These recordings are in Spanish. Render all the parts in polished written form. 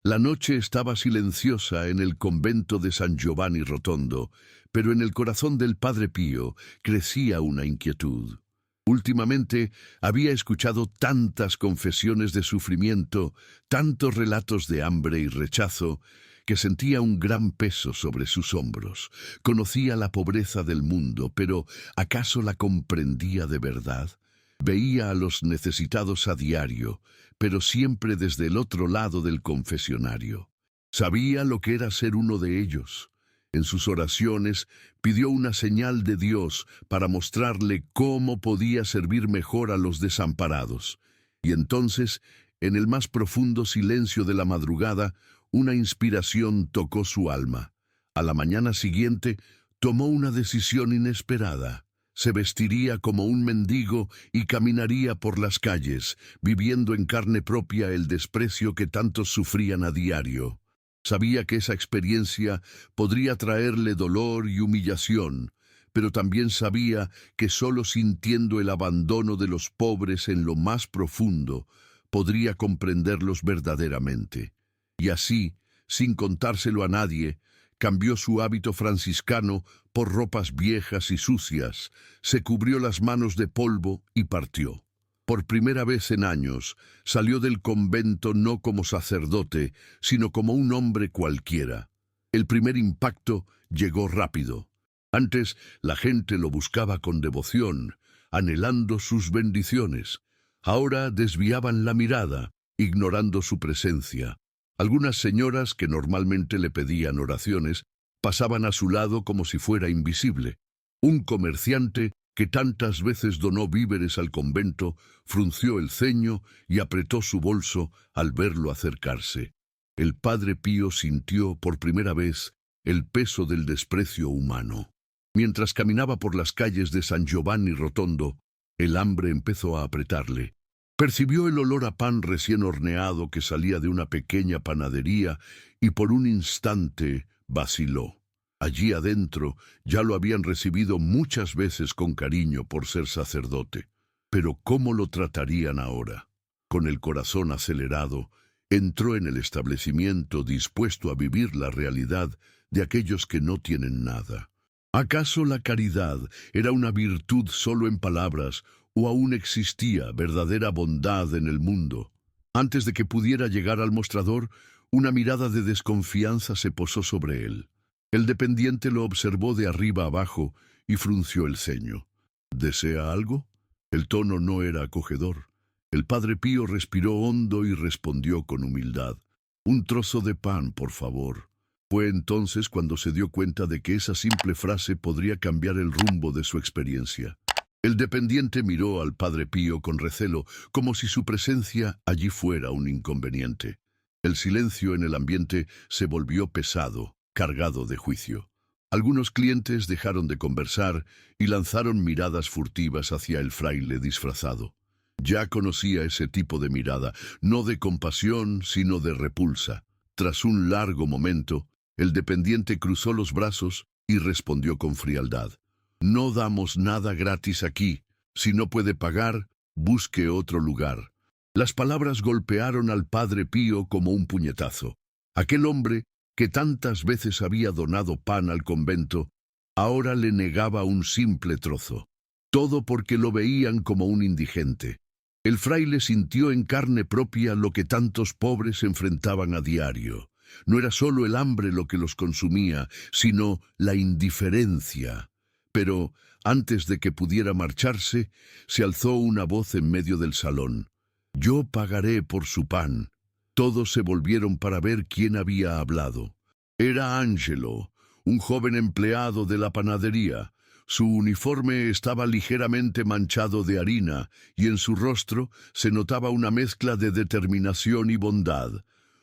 La noche estaba silenciosa en el convento de San Giovanni Rotondo, pero en el corazón del Padre Pío crecía una inquietud. Últimamente había escuchado tantas confesiones de sufrimiento, tantos relatos de hambre y rechazo, que sentía un gran peso sobre sus hombros. Conocía la pobreza del mundo, pero ¿acaso la comprendía de verdad? Veía a los necesitados a diario, pero siempre desde el otro lado del confesionario. Sabía lo que era ser uno de ellos. En sus oraciones pidió una señal de Dios para mostrarle cómo podía servir mejor a los desamparados. Y entonces, en el más profundo silencio de la madrugada, una inspiración tocó su alma. A la mañana siguiente, tomó una decisión inesperada. Se vestiría como un mendigo y caminaría por las calles, viviendo en carne propia el desprecio que tantos sufrían a diario. Sabía que esa experiencia podría traerle dolor y humillación, pero también sabía que solo sintiendo el abandono de los pobres en lo más profundo, podría comprenderlos verdaderamente. Y así, sin contárselo a nadie, cambió su hábito franciscano por ropas viejas y sucias, se cubrió las manos de polvo y partió. Por primera vez en años, salió del convento no como sacerdote, sino como un hombre cualquiera. El primer impacto llegó rápido. Antes, la gente lo buscaba con devoción, anhelando sus bendiciones. Ahora desviaban la mirada, ignorando su presencia. Algunas señoras que normalmente le pedían oraciones pasaban a su lado como si fuera invisible. Un comerciante que tantas veces donó víveres al convento frunció el ceño y apretó su bolso al verlo acercarse. El Padre Pío sintió por primera vez el peso del desprecio humano. Mientras caminaba por las calles de San Giovanni Rotondo, el hambre empezó a apretarle. Percibió el olor a pan recién horneado que salía de una pequeña panadería y por un instante vaciló. Allí adentro ya lo habían recibido muchas veces con cariño por ser sacerdote. Pero ¿cómo lo tratarían ahora? Con el corazón acelerado, entró en el establecimiento dispuesto a vivir la realidad de aquellos que no tienen nada. ¿Acaso la caridad era una virtud solo en palabras o aún existía verdadera bondad en el mundo? Antes de que pudiera llegar al mostrador, una mirada de desconfianza se posó sobre él. El dependiente lo observó de arriba abajo y frunció el ceño. ¿Desea algo? El tono no era acogedor. El Padre Pío respiró hondo y respondió con humildad. Un trozo de pan, por favor. Fue entonces cuando se dio cuenta de que esa simple frase podría cambiar el rumbo de su experiencia. El dependiente miró al Padre Pío con recelo, como si su presencia allí fuera un inconveniente. El silencio en el ambiente se volvió pesado, cargado de juicio. Algunos clientes dejaron de conversar y lanzaron miradas furtivas hacia el fraile disfrazado. Ya conocía ese tipo de mirada, no de compasión, sino de repulsa. Tras un largo momento, el dependiente cruzó los brazos y respondió con frialdad. No damos nada gratis aquí. Si no puede pagar, busque otro lugar. Las palabras golpearon al Padre Pío como un puñetazo. Aquel hombre, que tantas veces había donado pan al convento, ahora le negaba un simple trozo. Todo porque lo veían como un indigente. El fraile sintió en carne propia lo que tantos pobres enfrentaban a diario. No era solo el hambre lo que los consumía, sino la indiferencia. Pero, antes de que pudiera marcharse, se alzó una voz en medio del salón. «Yo pagaré por su pan». Todos se volvieron para ver quién había hablado. Era Angelo, un joven empleado de la panadería. Su uniforme estaba ligeramente manchado de harina y en su rostro se notaba una mezcla de determinación y bondad.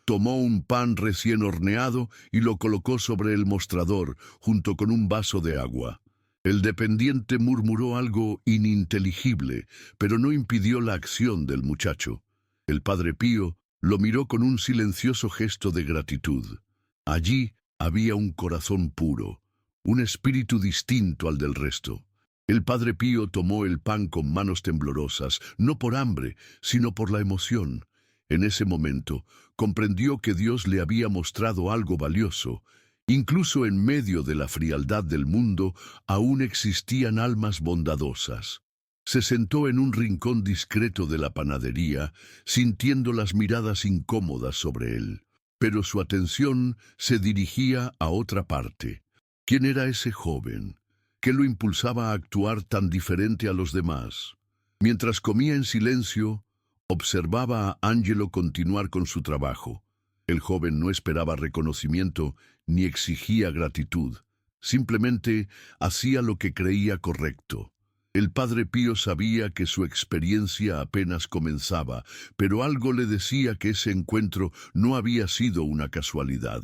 Tomó un pan recién horneado y lo colocó sobre el mostrador, junto con un vaso de agua. El dependiente murmuró algo ininteligible, pero no impidió la acción del muchacho. El Padre Pío lo miró con un silencioso gesto de gratitud. Allí había un corazón puro, un espíritu distinto al del resto. El Padre Pío tomó el pan con manos temblorosas, no por hambre, sino por la emoción. En ese momento, comprendió que Dios le había mostrado algo valioso. Incluso en medio de la frialdad del mundo, aún existían almas bondadosas. Se sentó en un rincón discreto de la panadería, sintiendo las miradas incómodas sobre él. Pero su atención se dirigía a otra parte. ¿Quién era ese joven? ¿Qué lo impulsaba a actuar tan diferente a los demás? Mientras comía en silencio, observaba a Angelo continuar con su trabajo. El joven no esperaba reconocimiento ni exigía gratitud. Simplemente hacía lo que creía correcto. El Padre Pío sabía que su experiencia apenas comenzaba, pero algo le decía que ese encuentro no había sido una casualidad.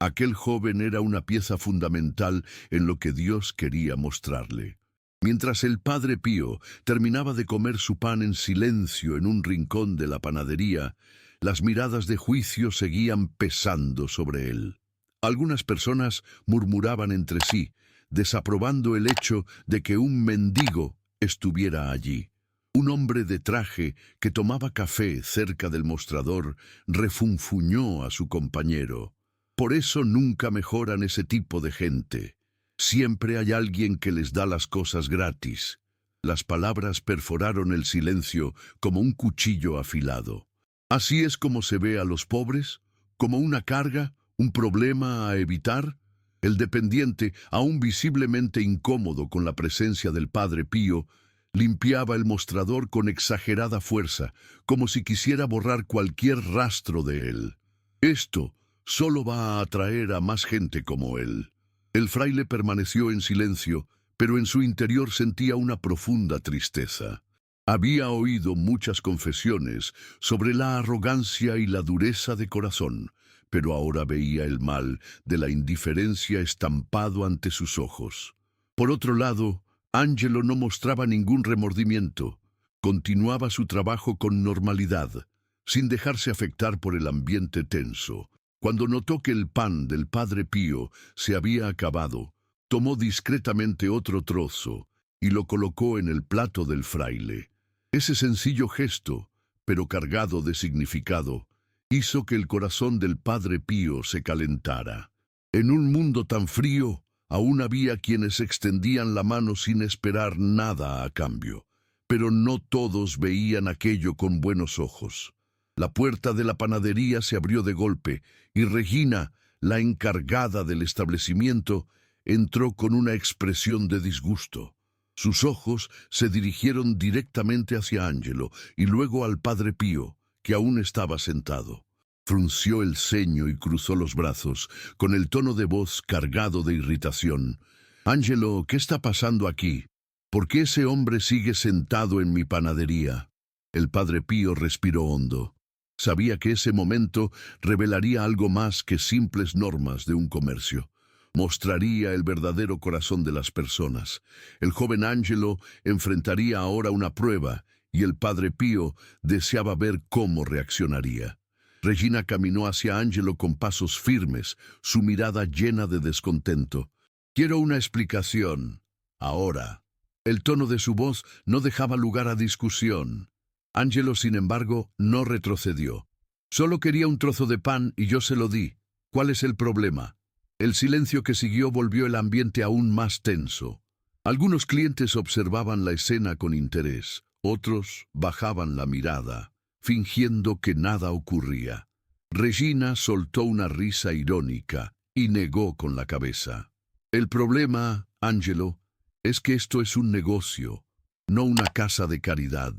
Aquel joven era una pieza fundamental en lo que Dios quería mostrarle. Mientras el Padre Pío terminaba de comer su pan en silencio en un rincón de la panadería, las miradas de juicio seguían pesando sobre él. Algunas personas murmuraban entre sí, desaprobando el hecho de que un mendigo estuviera allí. Un hombre de traje que tomaba café cerca del mostrador refunfuñó a su compañero. Por eso nunca mejoran ese tipo de gente. Siempre hay alguien que les da las cosas gratis. Las palabras perforaron el silencio como un cuchillo afilado. ¿Así es como se ve a los pobres? ¿Como una carga? ¿Un problema a evitar? El dependiente, aún visiblemente incómodo con la presencia del Padre Pío, limpiaba el mostrador con exagerada fuerza, como si quisiera borrar cualquier rastro de él. Esto solo va a atraer a más gente como él. El fraile permaneció en silencio, pero en su interior sentía una profunda tristeza. Había oído muchas confesiones sobre la arrogancia y la dureza de corazón, pero ahora veía el mal de la indiferencia estampado ante sus ojos. Por otro lado, Angelo no mostraba ningún remordimiento. Continuaba su trabajo con normalidad, sin dejarse afectar por el ambiente tenso. Cuando notó que el pan del Padre Pío se había acabado, tomó discretamente otro trozo y lo colocó en el plato del fraile. Ese sencillo gesto, pero cargado de significado, hizo que el corazón del Padre Pío se calentara. En un mundo tan frío, aún había quienes extendían la mano sin esperar nada a cambio. Pero no todos veían aquello con buenos ojos. La puerta de la panadería se abrió de golpe y Regina, la encargada del establecimiento, entró con una expresión de disgusto. Sus ojos se dirigieron directamente hacia Angelo y luego al Padre Pío, que aún estaba sentado. Frunció el ceño y cruzó los brazos, con el tono de voz cargado de irritación. «Angelo, ¿qué está pasando aquí? ¿Por qué ese hombre sigue sentado en mi panadería?» El Padre Pío respiró hondo. Sabía que ese momento revelaría algo más que simples normas de un comercio. Mostraría el verdadero corazón de las personas. El joven Angelo enfrentaría ahora una prueba, y el Padre Pío deseaba ver cómo reaccionaría. Regina caminó hacia Angelo con pasos firmes, su mirada llena de descontento. «Quiero una explicación. Ahora». El tono de su voz no dejaba lugar a discusión. Angelo, sin embargo, no retrocedió. «Solo quería un trozo de pan y yo se lo di. ¿Cuál es el problema?» El silencio que siguió volvió el ambiente aún más tenso. Algunos clientes observaban la escena con interés, otros bajaban la mirada, fingiendo que nada ocurría. Regina soltó una risa irónica y negó con la cabeza. «El problema, Angelo, es que esto es un negocio, no una casa de caridad.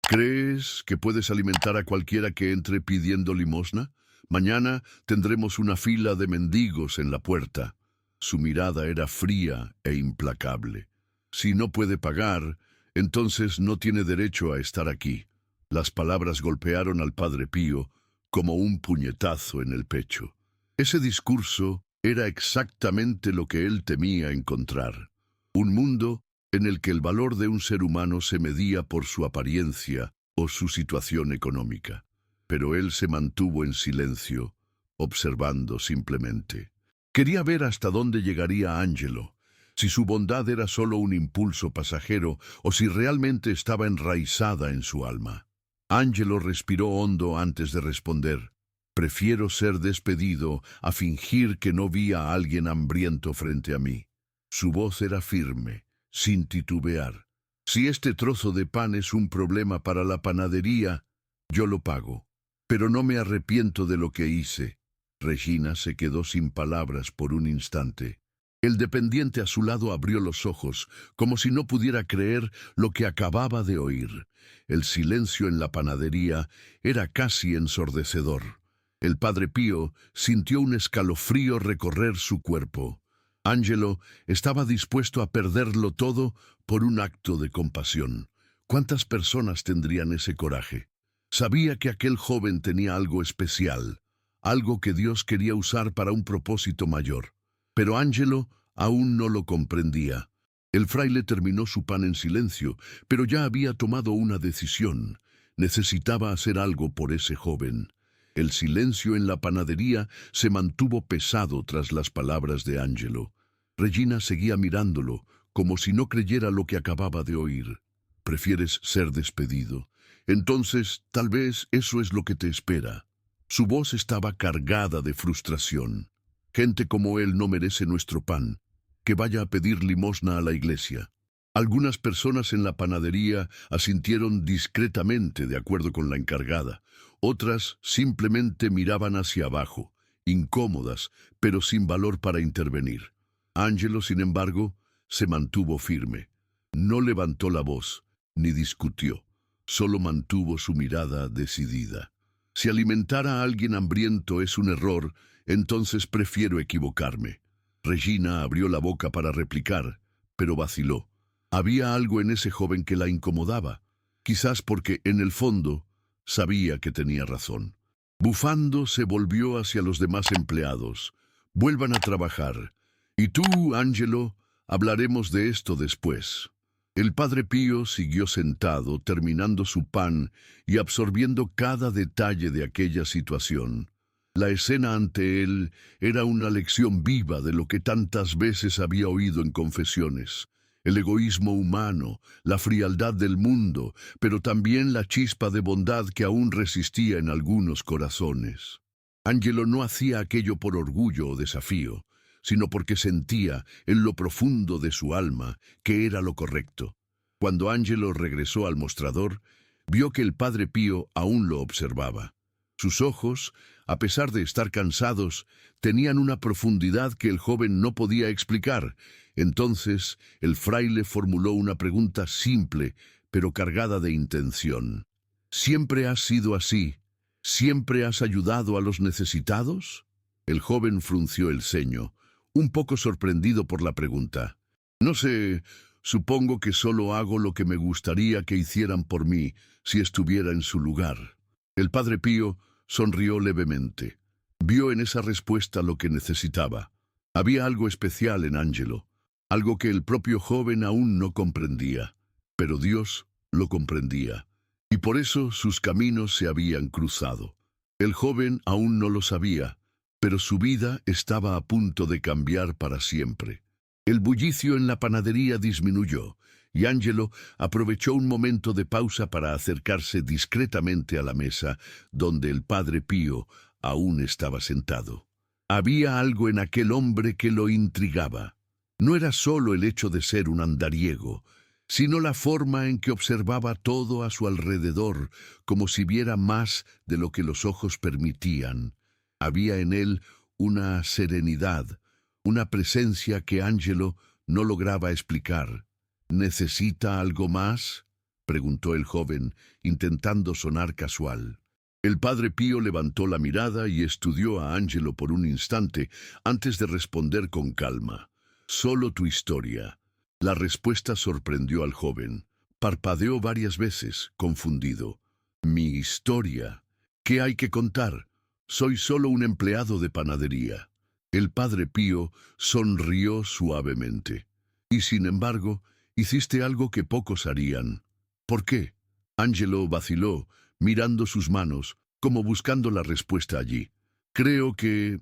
¿Crees que puedes alimentar a cualquiera que entre pidiendo limosna? Mañana tendremos una fila de mendigos en la puerta». Su mirada era fría e implacable. «Si no puede pagar, entonces no tiene derecho a estar aquí». Las palabras golpearon al Padre Pío como un puñetazo en el pecho. Ese discurso era exactamente lo que él temía encontrar. Un mundo en el que el valor de un ser humano se medía por su apariencia o su situación económica. Pero él se mantuvo en silencio, observando simplemente. Quería ver hasta dónde llegaría Angelo, si su bondad era solo un impulso pasajero o si realmente estaba enraizada en su alma. Angelo respiró hondo antes de responder. Prefiero ser despedido a fingir que no vi a alguien hambriento frente a mí. Su voz era firme, sin titubear. Si este trozo de pan es un problema para la panadería, yo lo pago. Pero no me arrepiento de lo que hice. Regina se quedó sin palabras por un instante. El dependiente a su lado abrió los ojos, como si no pudiera creer lo que acababa de oír. El silencio en la panadería era casi ensordecedor. El padre Pío sintió un escalofrío recorrer su cuerpo. Angelo estaba dispuesto a perderlo todo por un acto de compasión. ¿Cuántas personas tendrían ese coraje? Sabía que aquel joven tenía algo especial, algo que Dios quería usar para un propósito mayor. Pero Angelo aún no lo comprendía. El fraile terminó su pan en silencio, pero ya había tomado una decisión. Necesitaba hacer algo por ese joven. El silencio en la panadería se mantuvo pesado tras las palabras de Angelo. Regina seguía mirándolo, como si no creyera lo que acababa de oír. ¿Prefieres ser despedido? Entonces, tal vez eso es lo que te espera. Su voz estaba cargada de frustración. Gente como él no merece nuestro pan. Que vaya a pedir limosna a la iglesia. Algunas personas en la panadería asintieron discretamente de acuerdo con la encargada. Otras simplemente miraban hacia abajo, incómodas, pero sin valor para intervenir. Angelo, sin embargo, se mantuvo firme. No levantó la voz, ni discutió. Solo mantuvo su mirada decidida. Si alimentar a alguien hambriento es un error, entonces prefiero equivocarme. Regina abrió la boca para replicar, pero vaciló. Había algo en ese joven que la incomodaba, quizás porque, en el fondo, sabía que tenía razón. Bufando, se volvió hacia los demás empleados. Vuelvan a trabajar. Y tú, Angelo, hablaremos de esto después. El padre Pío siguió sentado, terminando su pan y absorbiendo cada detalle de aquella situación. La escena ante él era una lección viva de lo que tantas veces había oído en confesiones. El egoísmo humano, la frialdad del mundo, pero también la chispa de bondad que aún resistía en algunos corazones. Angelo no hacía aquello por orgullo o desafío, sino porque sentía en lo profundo de su alma que era lo correcto. Cuando Angelo regresó al mostrador, vio que el padre Pío aún lo observaba. Sus ojos, a pesar de estar cansados, tenían una profundidad que el joven no podía explicar. Entonces, el fraile formuló una pregunta simple, pero cargada de intención. ¿Siempre has sido así? ¿Siempre has ayudado a los necesitados? El joven frunció el ceño, un poco sorprendido por la pregunta. No sé, supongo que solo hago lo que me gustaría que hicieran por mí si estuviera en su lugar. El padre Pío sonrió levemente. Vio en esa respuesta lo que necesitaba. Había algo especial en Angelo, algo que el propio joven aún no comprendía, pero Dios lo comprendía, y por eso sus caminos se habían cruzado. El joven aún no lo sabía, pero su vida estaba a punto de cambiar para siempre. El bullicio en la panadería disminuyó, y Angelo aprovechó un momento de pausa para acercarse discretamente a la mesa, donde el padre Pío aún estaba sentado. Había algo en aquel hombre que lo intrigaba. No era solo el hecho de ser un andariego, sino la forma en que observaba todo a su alrededor, como si viera más de lo que los ojos permitían. Había en él una serenidad, una presencia que Angelo no lograba explicar. ¿Necesita algo más?, preguntó el joven, intentando sonar casual. El padre Pío levantó la mirada y estudió a Angelo por un instante antes de responder con calma. Solo tu historia. La respuesta sorprendió al joven. Parpadeó varias veces, confundido. Mi historia. ¿Qué hay que contar? Soy solo un empleado de panadería. El padre Pío sonrió suavemente. Y sin embargo, hiciste algo que pocos harían. ¿Por qué? Angelo vaciló, mirando sus manos, como buscando la respuesta allí. Creo que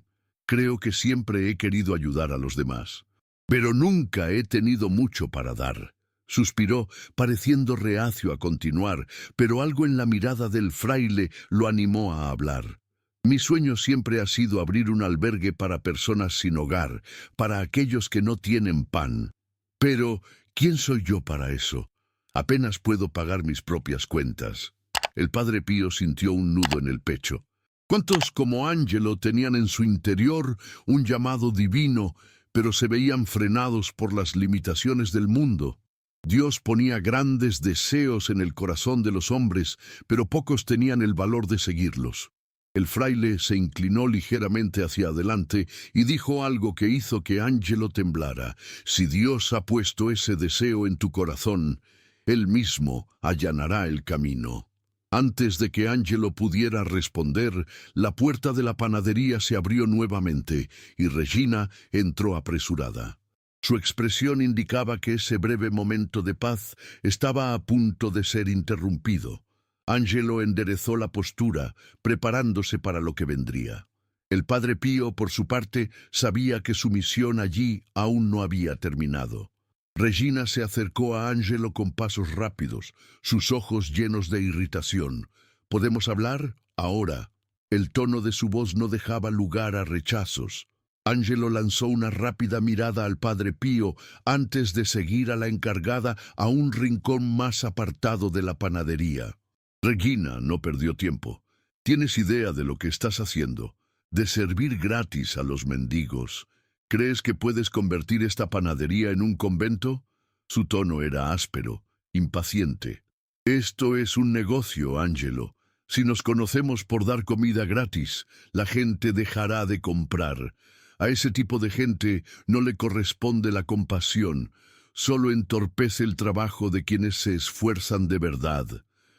siempre he querido ayudar a los demás. Pero nunca he tenido mucho para dar. Suspiró, pareciendo reacio a continuar, pero algo en la mirada del fraile lo animó a hablar. Mi sueño siempre ha sido abrir un albergue para personas sin hogar, para aquellos que no tienen pan. Pero, ¿quién soy yo para eso? Apenas puedo pagar mis propias cuentas. El padre Pío sintió un nudo en el pecho. ¿Cuántos como Ángelo tenían en su interior un llamado divino, pero se veían frenados por las limitaciones del mundo? Dios ponía grandes deseos en el corazón de los hombres, pero pocos tenían el valor de seguirlos. El fraile se inclinó ligeramente hacia adelante y dijo algo que hizo que Ángelo temblara. Si Dios ha puesto ese deseo en tu corazón, Él mismo allanará el camino. Antes de que Ángelo pudiera responder, la puerta de la panadería se abrió nuevamente y Regina entró apresurada. Su expresión indicaba que ese breve momento de paz estaba a punto de ser interrumpido. Ángelo enderezó la postura, preparándose para lo que vendría. El padre Pío, por su parte, sabía que su misión allí aún no había terminado. Regina se acercó a Ángelo con pasos rápidos, sus ojos llenos de irritación. ¿Podemos hablar? Ahora. El tono de su voz no dejaba lugar a rechazos. Ángelo lanzó una rápida mirada al padre Pío antes de seguir a la encargada a un rincón más apartado de la panadería. Regina no perdió tiempo. ¿Tienes idea de lo que estás haciendo? De servir gratis a los mendigos. ¿Crees que puedes convertir esta panadería en un convento? Su tono era áspero, impaciente. Esto es un negocio, Ángelo. Si nos conocemos por dar comida gratis, la gente dejará de comprar. A ese tipo de gente no le corresponde la compasión, solo entorpece el trabajo de quienes se esfuerzan de verdad.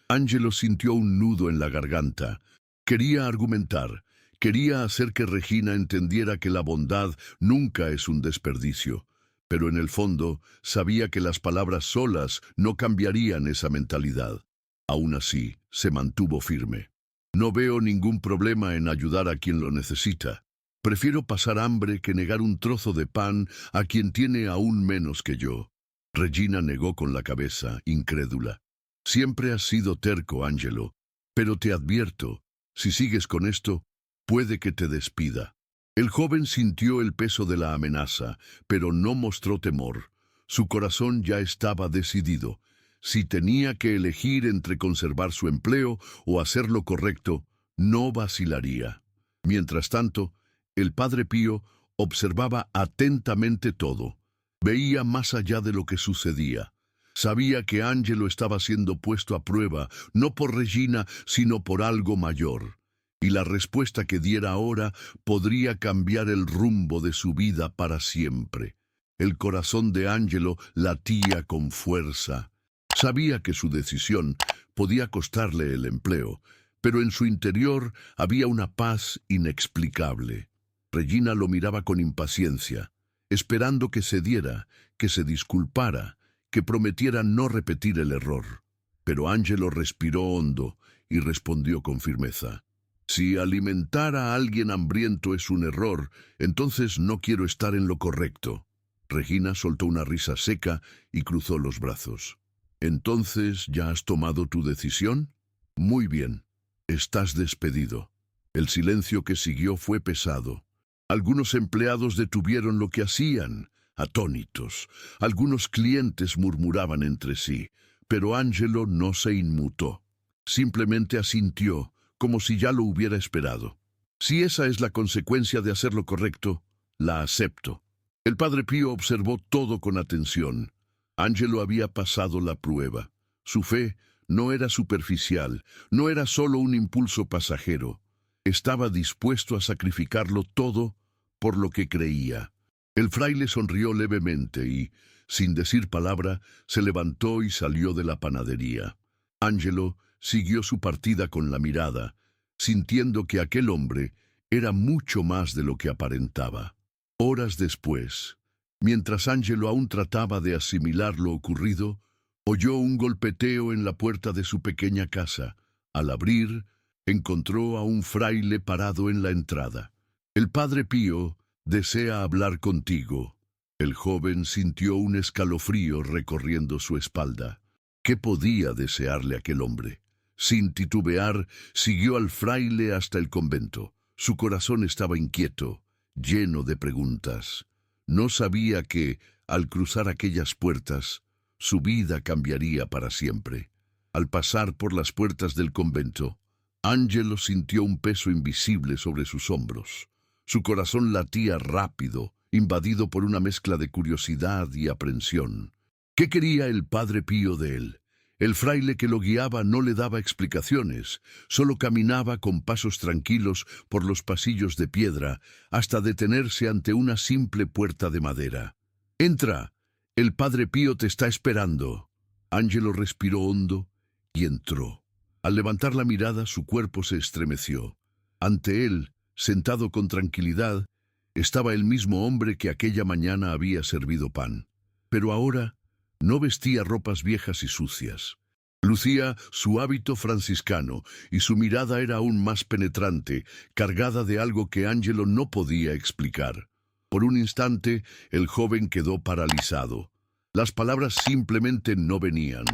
Ángelo sintió un nudo en la garganta. Quería argumentar, quería hacer que Regina entendiera que la bondad nunca es un desperdicio, pero en el fondo sabía que las palabras solas no cambiarían esa mentalidad. Aún así, se mantuvo firme. No veo ningún problema en ayudar a quien lo necesita. Prefiero pasar hambre que negar un trozo de pan a quien tiene aún menos que yo. Regina negó con la cabeza, incrédula. Siempre has sido terco, Ángelo, pero te advierto, si sigues con esto, puede que te despida. El joven sintió el peso de la amenaza, pero no mostró temor. Su corazón ya estaba decidido. Si tenía que elegir entre conservar su empleo o hacer lo correcto, no vacilaría. Mientras tanto, el padre Pío observaba atentamente todo. Veía más allá de lo que sucedía. Sabía que Ángelo estaba siendo puesto a prueba, no por Regina, sino por algo mayor. Y la respuesta que diera ahora podría cambiar el rumbo de su vida para siempre. El corazón de Ángelo latía con fuerza. Sabía que su decisión podía costarle el empleo, pero en su interior había una paz inexplicable. Regina lo miraba con impaciencia, esperando que cediera, que se disculpara, que prometiera no repetir el error. Pero Ángelo respiró hondo y respondió con firmeza. Si alimentar a alguien hambriento es un error, entonces no quiero estar en lo correcto. Regina soltó una risa seca y cruzó los brazos. ¿Entonces ya has tomado tu decisión? Muy bien. Estás despedido. El silencio que siguió fue pesado. Algunos empleados detuvieron lo que hacían, atónitos. Algunos clientes murmuraban entre sí, pero Ángelo no se inmutó. Simplemente asintió, como si ya lo hubiera esperado. Si esa es la consecuencia de hacer lo correcto, la acepto. El padre Pío observó todo con atención. Ángelo había pasado la prueba. Su fe no era superficial, no era solo un impulso pasajero. Estaba dispuesto a sacrificarlo todo por lo que creía. El fraile sonrió levemente y, sin decir palabra, se levantó y salió de la panadería. Ángelo siguió su partida con la mirada, sintiendo que aquel hombre era mucho más de lo que aparentaba. Horas después, mientras Ángelo aún trataba de asimilar lo ocurrido, oyó un golpeteo en la puerta de su pequeña casa. Al abrir, encontró a un fraile parado en la entrada. «El padre Pío desea hablar contigo». El joven sintió un escalofrío recorriendo su espalda. ¿Qué podía desearle aquel hombre? Sin titubear, siguió al fraile hasta el convento. Su corazón estaba inquieto, lleno de preguntas. No sabía que, al cruzar aquellas puertas, su vida cambiaría para siempre. Al pasar por las puertas del convento, Angelo sintió un peso invisible sobre sus hombros. Su corazón latía rápido, invadido por una mezcla de curiosidad y aprensión. ¿Qué quería el Padre Pío de él? El fraile que lo guiaba no le daba explicaciones, solo caminaba con pasos tranquilos por los pasillos de piedra hasta detenerse ante una simple puerta de madera. «Entra, el Padre Pío te está esperando». Angelo respiró hondo y entró. Al levantar la mirada, su cuerpo se estremeció. Ante él, sentado con tranquilidad, estaba el mismo hombre que aquella mañana había servido pan. Pero ahora no vestía ropas viejas y sucias. Lucía su hábito franciscano y su mirada era aún más penetrante, cargada de algo que Angelo no podía explicar. Por un instante, el joven quedó paralizado. Las palabras simplemente no venían.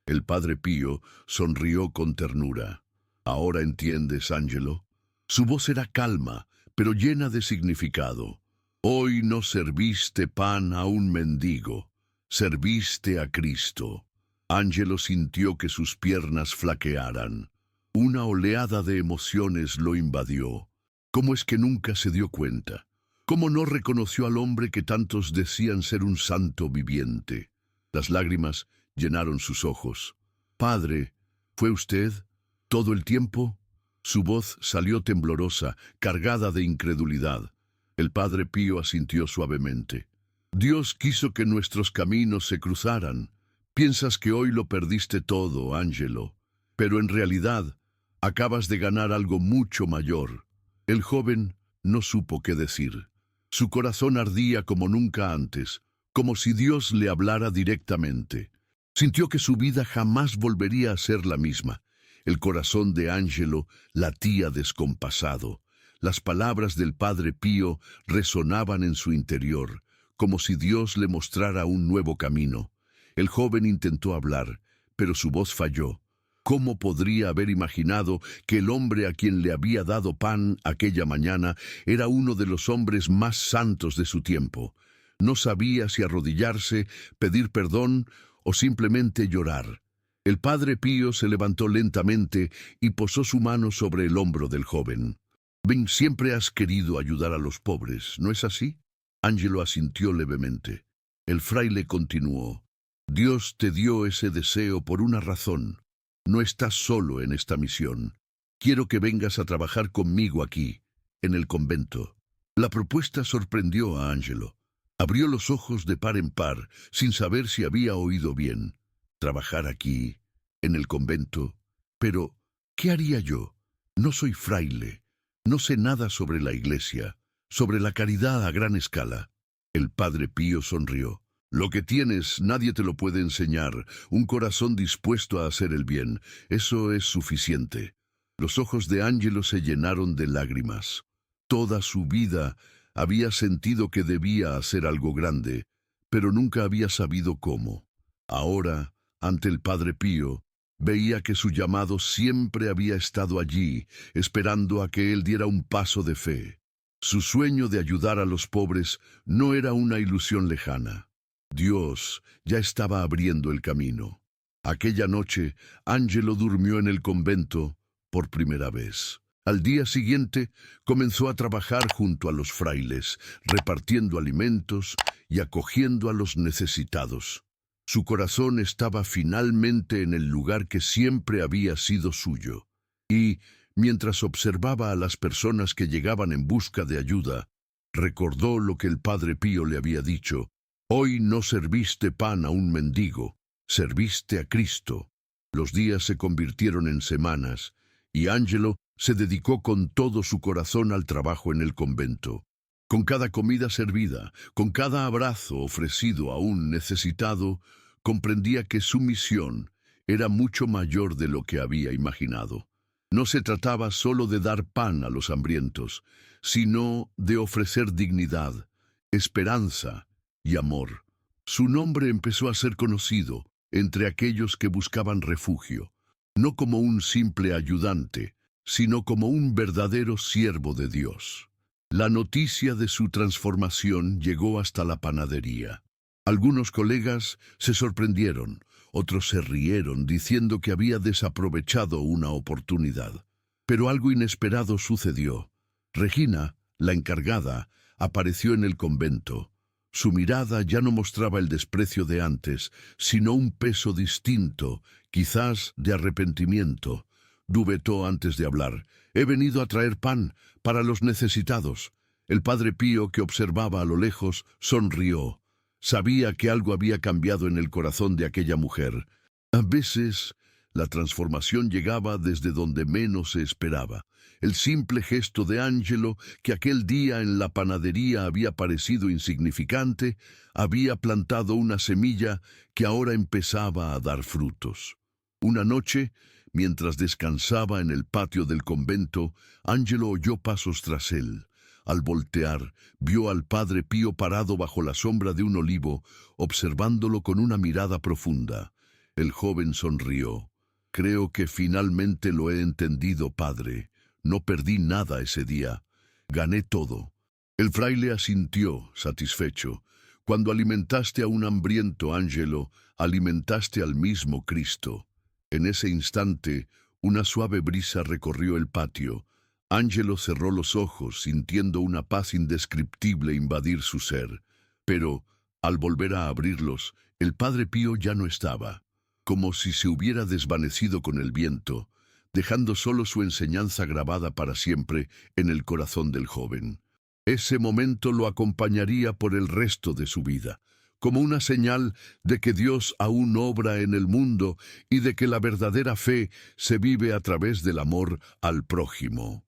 El Padre Pío sonrió con ternura. «¿Ahora entiendes, Angelo?» Su voz era calma, pero llena de significado. «Hoy no serviste pan a un mendigo, serviste a Cristo». Angelo sintió que sus piernas flaquearan. Una oleada de emociones lo invadió. ¿Cómo es que nunca se dio cuenta? ¿Cómo no reconoció al hombre que tantos decían ser un santo viviente? Las lágrimas llenaron sus ojos. «Padre, ¿fue usted todo el tiempo?» Su voz salió temblorosa, cargada de incredulidad. El Padre Pío asintió suavemente. «Dios quiso que nuestros caminos se cruzaran. Piensas que hoy lo perdiste todo, Angelo, pero en realidad acabas de ganar algo mucho mayor». El joven no supo qué decir. Su corazón ardía como nunca antes, como si Dios le hablara directamente. Sintió que su vida jamás volvería a ser la misma. El corazón de Angelo latía descompasado. Las palabras del Padre Pío resonaban en su interior, como si Dios le mostrara un nuevo camino. El joven intentó hablar, pero su voz falló. ¿Cómo podría haber imaginado que el hombre a quien le había dado pan aquella mañana era uno de los hombres más santos de su tiempo? No sabía si arrodillarse, pedir perdón o simplemente llorar. El Padre Pío se levantó lentamente y posó su mano sobre el hombro del joven. «Ven, siempre has querido ayudar a los pobres, ¿no es así?» Angelo asintió levemente. El fraile continuó. «Dios te dio ese deseo por una razón. No estás solo en esta misión. Quiero que vengas a trabajar conmigo aquí, en el convento». La propuesta sorprendió a Angelo. Abrió los ojos de par en par, sin saber si había oído bien. «Trabajar aquí, en el convento. Pero, ¿qué haría yo? No soy fraile. No sé nada sobre la iglesia, sobre la caridad a gran escala». El Padre Pío sonrió. «Lo que tienes nadie te lo puede enseñar. Un corazón dispuesto a hacer el bien. Eso es suficiente». Los ojos de Angelo se llenaron de lágrimas. Toda su vida había sentido que debía hacer algo grande, pero nunca había sabido cómo. Ahora, ante el Padre Pío, veía que su llamado siempre había estado allí, esperando a que él diera un paso de fe. Su sueño de ayudar a los pobres no era una ilusión lejana. Dios ya estaba abriendo el camino. Aquella noche, Angelo durmió en el convento por primera vez. Al día siguiente, comenzó a trabajar junto a los frailes, repartiendo alimentos y acogiendo a los necesitados. Su corazón estaba finalmente en el lugar que siempre había sido suyo. Y, mientras observaba a las personas que llegaban en busca de ayuda, recordó lo que el Padre Pío le había dicho. «Hoy no serviste pan a un mendigo, serviste a Cristo». Los días se convirtieron en semanas, y Angelo se dedicó con todo su corazón al trabajo en el convento. Con cada comida servida, con cada abrazo ofrecido a un necesitado, comprendía que su misión era mucho mayor de lo que había imaginado. No se trataba solo de dar pan a los hambrientos, sino de ofrecer dignidad, esperanza y amor. Su nombre empezó a ser conocido entre aquellos que buscaban refugio, no como un simple ayudante, sino como un verdadero siervo de Dios. La noticia de su transformación llegó hasta la panadería. Algunos colegas se sorprendieron, otros se rieron diciendo que había desaprovechado una oportunidad. Pero algo inesperado sucedió. Regina, la encargada, apareció en el convento. Su mirada ya no mostraba el desprecio de antes, sino un peso distinto, quizás de arrepentimiento. Dubetó antes de hablar. «He venido a traer pan para los necesitados». El padre Pío, que observaba a lo lejos, sonrió. Sabía que algo había cambiado en el corazón de aquella mujer. A veces, la transformación llegaba desde donde menos se esperaba. El simple gesto de Ángelo, que aquel día en la panadería había parecido insignificante, había plantado una semilla que ahora empezaba a dar frutos. Una noche, mientras descansaba en el patio del convento, Ángelo oyó pasos tras él. Al voltear, vio al padre Pío parado bajo la sombra de un olivo, observándolo con una mirada profunda. El joven sonrió. «Creo que finalmente lo he entendido, padre. No perdí nada ese día. Gané todo». El fraile asintió, satisfecho. «Cuando alimentaste a un hambriento, Ángelo, alimentaste al mismo Cristo». En ese instante, una suave brisa recorrió el patio. Ángelo cerró los ojos, sintiendo una paz indescriptible invadir su ser. Pero, al volver a abrirlos, el padre Pío ya no estaba, como si se hubiera desvanecido con el viento, dejando solo su enseñanza grabada para siempre en el corazón del joven. Ese momento lo acompañaría por el resto de su vida, como una señal de que Dios aún obra en el mundo y de que la verdadera fe se vive a través del amor al prójimo.